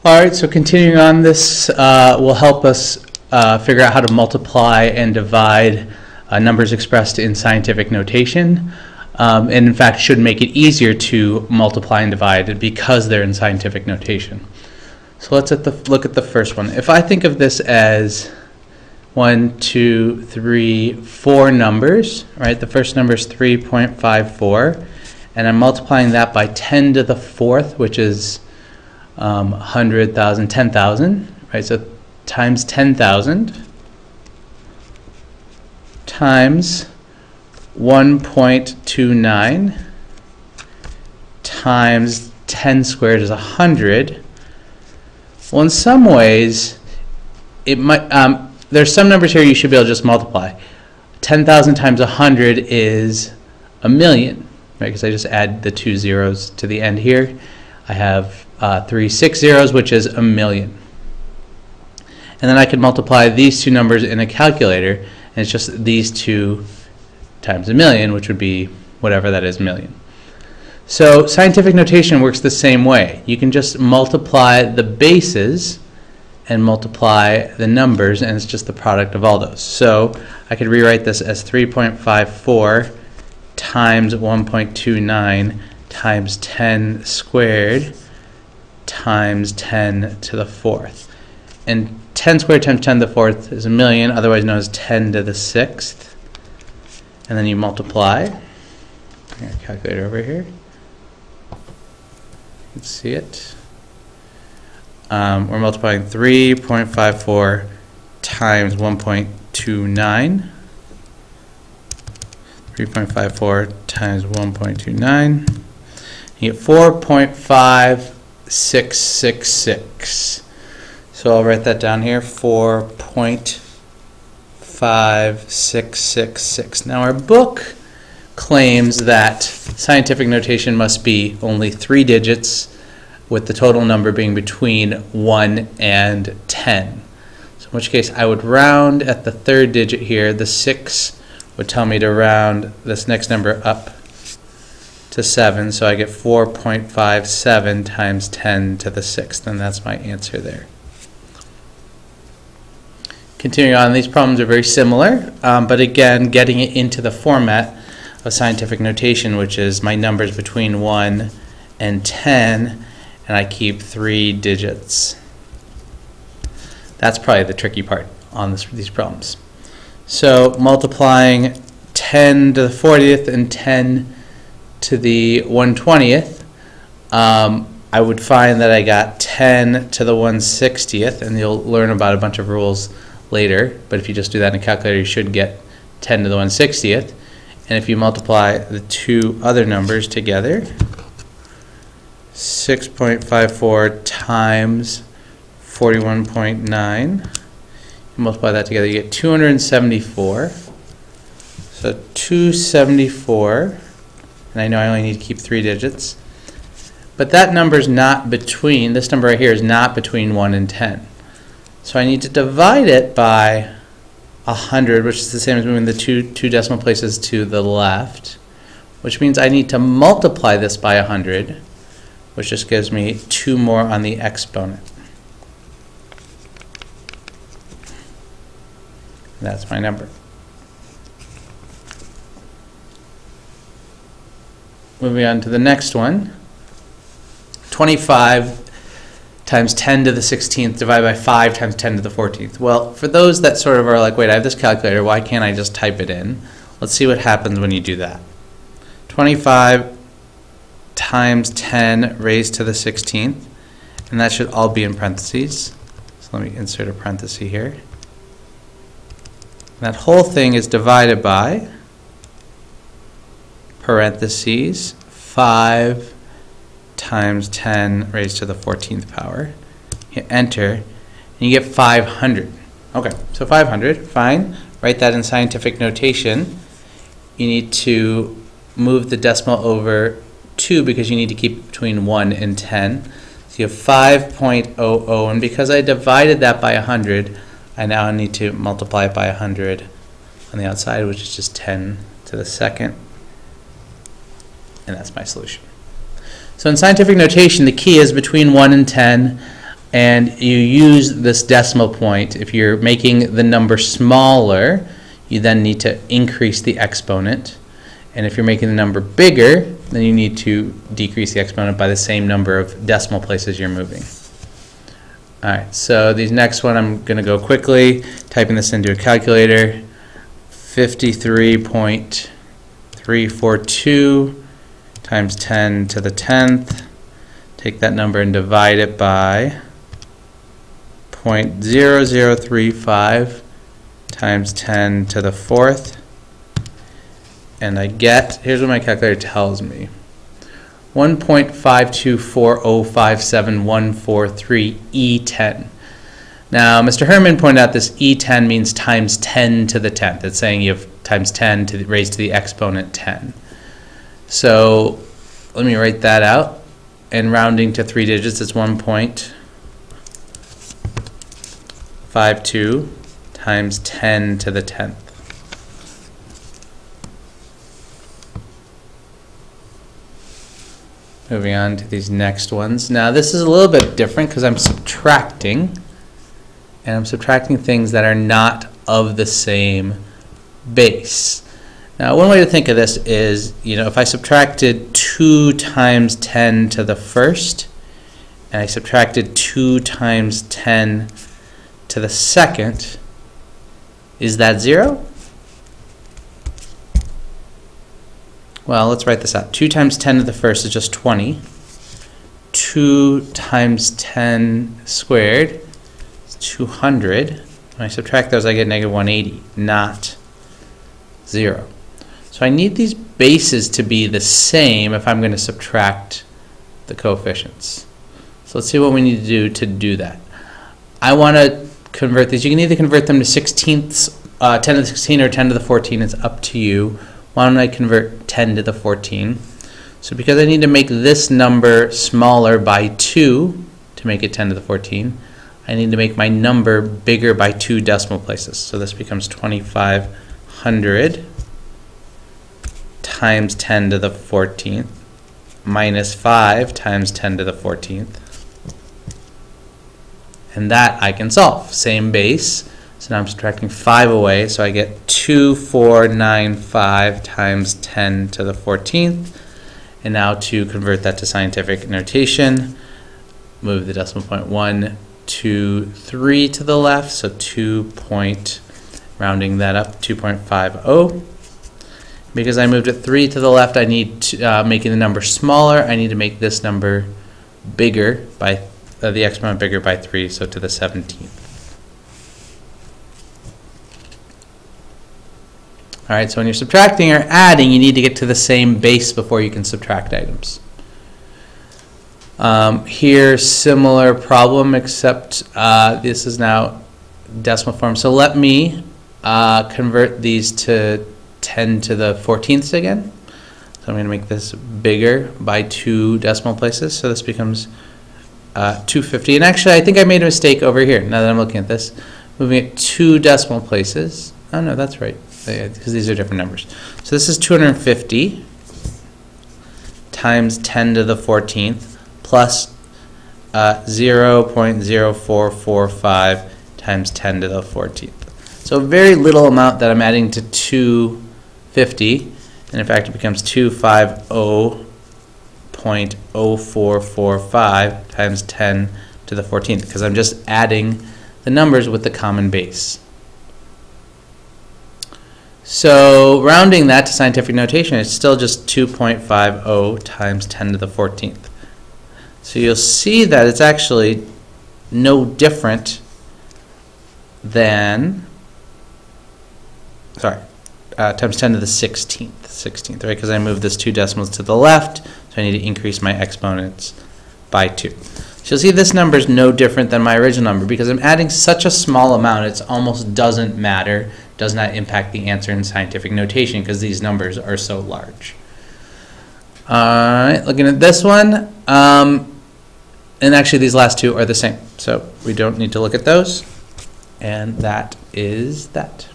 Alright, so continuing on, this will help us figure out how to multiply and divide numbers expressed in scientific notation, and in fact should make it easier to multiply and divide because they're in scientific notation. So let's look at the first one. If I think of this as 1, 2, 3, 4 numbers, right? The first number is 3.54, and I'm multiplying that by 10 to the 4th, which is 100,000, 10,000, right? So times 10,000 times 1.29 times 10 squared is 100. Well, in some ways, it might. There's some numbers here you should be able to just multiply. 10,000 times 100 is 1,000,000, right? Because I just add the 2 zeros to the end here. I have 3 6 zeros, which is 1,000,000. And then I can multiply these two numbers in a calculator, and it's just these two times 1,000,000, which would be whatever that is, million. So scientific notation works the same way. You can just multiply the bases and multiply the numbers, and it's just the product of all those. So I could rewrite this as 3.54 times 1.29 times 10 squared times 10 to the 4th. And 10 squared times 10 to the 4th is 1,000,000, otherwise known as 10 to the 6th. And then you multiply. Bring our calculator over here. You can see it. We're multiplying 3.54 times 1.29. 3.54 times 1.29. You get 4.5666. So I'll write that down here, 4.5666. Now our book claims that scientific notation must be only 3 digits, with the total number being between 1 and 10. So in which case I would round at the 3rd digit here. The 6 would tell me to round this next number up to 7, so I get 4.57 times 10 to the 6th, and that's my answer there. Continuing on, these problems are very similar, but again, getting it into the format of scientific notation, which is my numbers between 1 and 10, and I keep 3 digits. That's probably the tricky part on these problems. So multiplying 10 to the 40th and 10 to the 120th, I would find that I got 10 to the 160th, and you'll learn about a bunch of rules later, but if you just do that in a calculator, you should get 10 to the 160th. And if you multiply the two other numbers together, 6.54 times 41.9, you multiply that together, you get 274. So 274, and I know I only need to keep 3 digits. But that number's not between, this number right here is not between 1 and 10. So I need to divide it by 100, which is the same as moving the two decimal places to the left, which means I need to multiply this by 100, which just gives me 2 more on the exponent. That's my number. Moving on to the next one. 25 times 10 to the 16th divided by 5 times 10 to the 14th. Well, for those that sort of are like, wait, I have this calculator, why can't I just type it in? Let's see what happens when you do that. 25 times 10 raised to the 16th, and that should all be in parentheses. So let me insert a parenthesis here. And that whole thing is divided by parentheses 5 times 10 raised to the 14th power. Hit enter, and you get 500. Okay, so 500, fine. Write that in scientific notation. You need to move the decimal over 2 because you need to keep it between 1 and 10. So you have 5.00, and because I divided that by 100, I now need to multiply it by 100 on the outside, which is just 10 to the 2nd. And that's my solution. So in scientific notation, the key is between 1 and 10. and you use this decimal point. If you're making the number smaller, you then need to increase the exponent. And if you're making the number bigger, then you need to decrease the exponent by the same number of decimal places you're moving. All right, so these next one I'm going to go quickly, typing this into a calculator. 53.342 times 10 to the 10th. Take that number and divide it by 0.0035 times 10 to the 4th. And I get, here's what my calculator tells me, 1.524057143 E10. Now, Mr. Herman pointed out this E10 means times 10 to the 10th. It's saying you have times 10 to the, raised to the exponent 10. So let me write that out. And rounding to 3 digits, it's 1.52 times 10 to the 10th. Moving on to these next ones. Now this is a little bit different because I'm subtracting, and I'm subtracting things that are not of the same base. Now one way to think of this is, if I subtracted 2 times 10 to the 1st, and I subtracted 2 times 10 to the 2nd, is that 0? Well, let's write this out. 2 times 10 to the 1st is just 20. 2 times 10 squared is 200. When I subtract those, I get negative 180, not 0. So I need these bases to be the same if I'm going to subtract the coefficients. So let's see what we need to do that. I want to convert these. You can either convert them to 16ths, 10 to the 16 or 10 to the 14. It's up to you. Why don't I convert 10 to the 14? So because I need to make this number smaller by 2 to make it 10 to the 14, I need to make my number bigger by 2 decimal places. So this becomes 2,500 times 10 to the 14th minus 5 times 10 to the 14th. And that I can solve. Same base. So now I'm subtracting 5 away, so I get 2495 times 10 to the 14th. And now to convert that to scientific notation, move the decimal point 1, 2, 3 to the left, so rounding that up, 2.50. Because I moved it 3 to the left, I need to, making the number smaller, I need to make this number bigger by, the exponent bigger by 3, so to the 17th. All right, so when you're subtracting or adding, you need to get to the same base before you can subtract items. Here, similar problem, except this is now decimal form. So let me convert these to 10 to the 14ths again. So I'm going to make this bigger by 2 decimal places. So this becomes 250. And actually, I think I made a mistake over here. Now that I'm looking at this, moving it 2 decimal places. Oh no, that's right, because these are different numbers. So this is 250 times 10 to the 14th plus 0.0445 times 10 to the 14th. So a very little amount that I'm adding to 250, and in fact it becomes 250.0445 times 10 to the 14th, because I'm just adding the numbers with the common base. So rounding that to scientific notation, it's still just 2.50 times 10 to the 14th. So you'll see that it's actually no different than, times 10 to the 16th, right? Because I moved this 2 decimals to the left, so I need to increase my exponents by 2. So you'll see this number is no different than my original number because I'm adding such a small amount, it almost doesn't matter, does not impact the answer in scientific notation because these numbers are so large. Alright, looking at this one, and actually these last two are the same, so we don't need to look at those, and that is that.